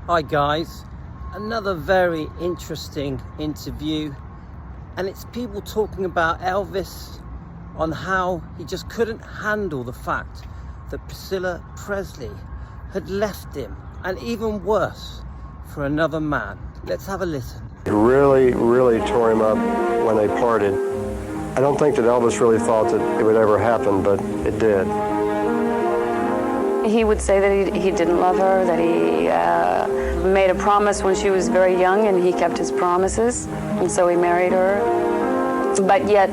Hi guys, another very interesting interview, and it's people talking about Elvis, on how he just couldn't handle the fact that Priscilla Presley had left him, and even worse, for another man. Let's have a listen. It really tore him up when they parted. I don't think that Elvis really thought that it would ever happen, but it did. He would say that he didn't love her, that he made a promise when she was very young, and he kept his promises, and so he married her. But yet,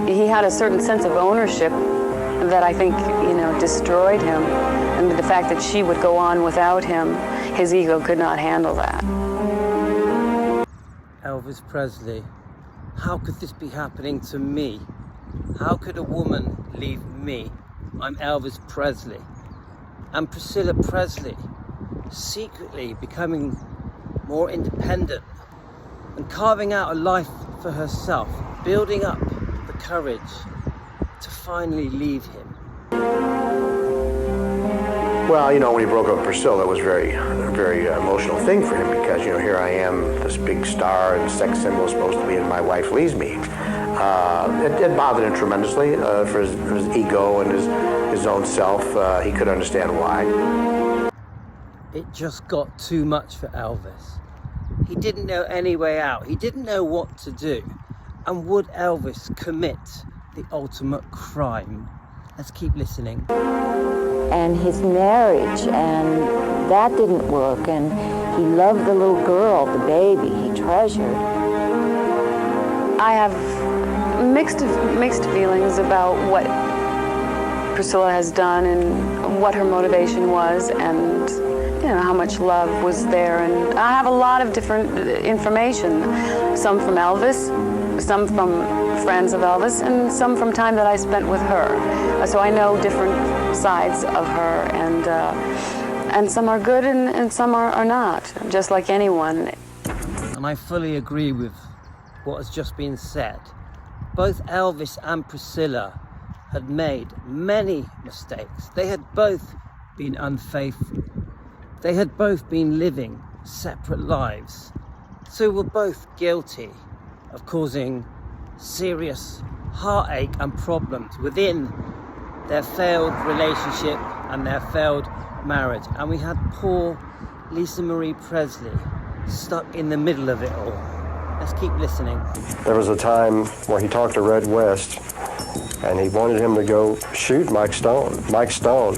he had a certain sense of ownership that I think, destroyed him. And the fact that she would go on without him, his ego could not handle that. Elvis Presley, how could this be happening to me? How could a woman leave me? I'm Elvis Presley. And Priscilla Presley, secretly becoming more independent and carving out a life for herself, building up the courage to finally leave him. Well, when he broke up with Priscilla, it was a very emotional thing for him because, here I am, this big star and sex symbol supposed to be, and my wife leaves me. It bothered him tremendously for his ego and his own self. He could understand why. It just got too much for Elvis. He didn't know any way out. He didn't know what to do. And would Elvis commit the ultimate crime? Let's keep listening. And his marriage, and that didn't work, and he loved the little girl, the baby, he treasured. I have mixed feelings about what Priscilla has done and what her motivation was, and how much love was there. And I have a lot of different information, some from Elvis, some from friends of Elvis, and some from time that I spent with her. So I know different sides of her, and some are good and some are not, just like anyone. And I fully agree with what has just been said. Both Elvis and Priscilla had made many mistakes. They had both been unfaithful. They had both been living separate lives. So were both guilty of causing serious heartache and problems within their failed relationship and their failed marriage. And we had poor Lisa Marie Presley stuck in the middle of it all. Let's keep listening. There was a time where he talked to Red West, and he wanted him to go shoot Mike Stone. Mike Stone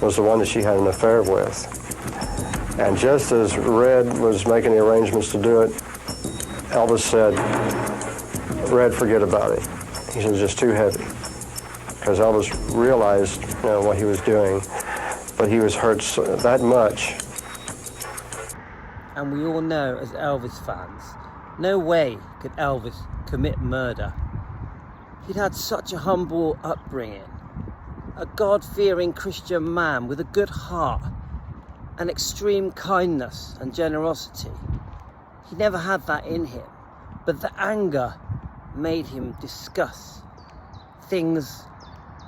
was the one that she had an affair with. And just as Red was making the arrangements to do it, Elvis said, "Red, forget about it." He said, "It's just too heavy." Because Elvis realized what he was doing, but he was hurt that much. And we all know, as Elvis fans, no way could Elvis commit murder. He'd had such a humble upbringing, a God-fearing Christian man with a good heart and extreme kindness and generosity. He never had that in him, but the anger made him discuss things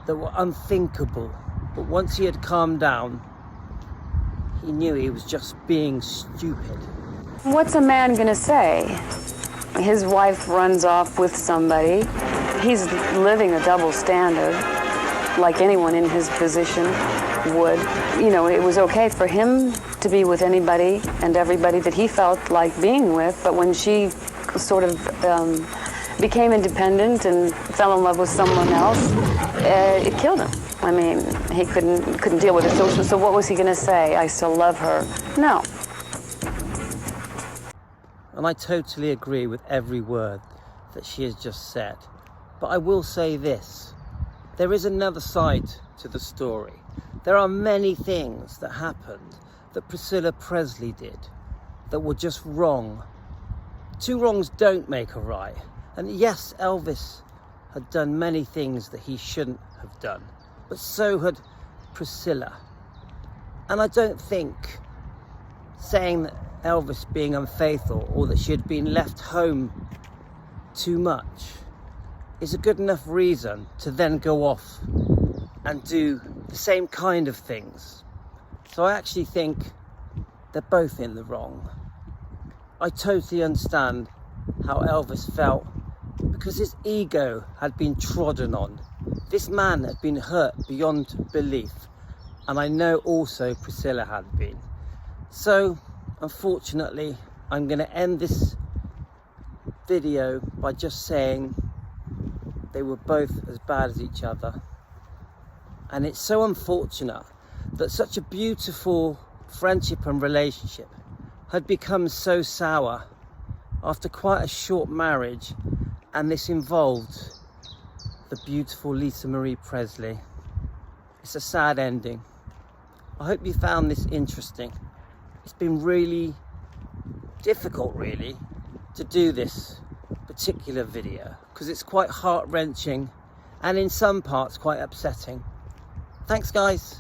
that were unthinkable. But once he had calmed down, he knew he was just being stupid. What's a man gonna say? His wife runs off with somebody. He's living a double standard, like anyone in his position would. It was okay for him to be with anybody and everybody that he felt like being with, but when she sort of became independent and fell in love with someone else, it killed him. I mean, he couldn't deal with it. So what was he gonna say? I still love her? No. And I totally agree with every word that she has just said. But I will say this, there is another side to the story. There are many things that happened that Priscilla Presley did that were just wrong. Two wrongs don't make a right. And yes, Elvis had done many things that he shouldn't have done, but so had Priscilla. And I don't think saying that Elvis being unfaithful or that she had been left home too much is a good enough reason to then go off and do the same kind of things. So I actually think they're both in the wrong. I totally understand how Elvis felt because his ego had been trodden on. This man had been hurt beyond belief, and I know also Priscilla had been. So unfortunately, I'm going to end this video by just saying they were both as bad as each other. And it's so unfortunate that such a beautiful friendship and relationship had become so sour after quite a short marriage, and this involved the beautiful Lisa Marie Presley. It's a sad ending. I hope you found this interesting. It's been really difficult really to do this particular video because it's quite heart-wrenching and in some parts quite upsetting. Thanks guys.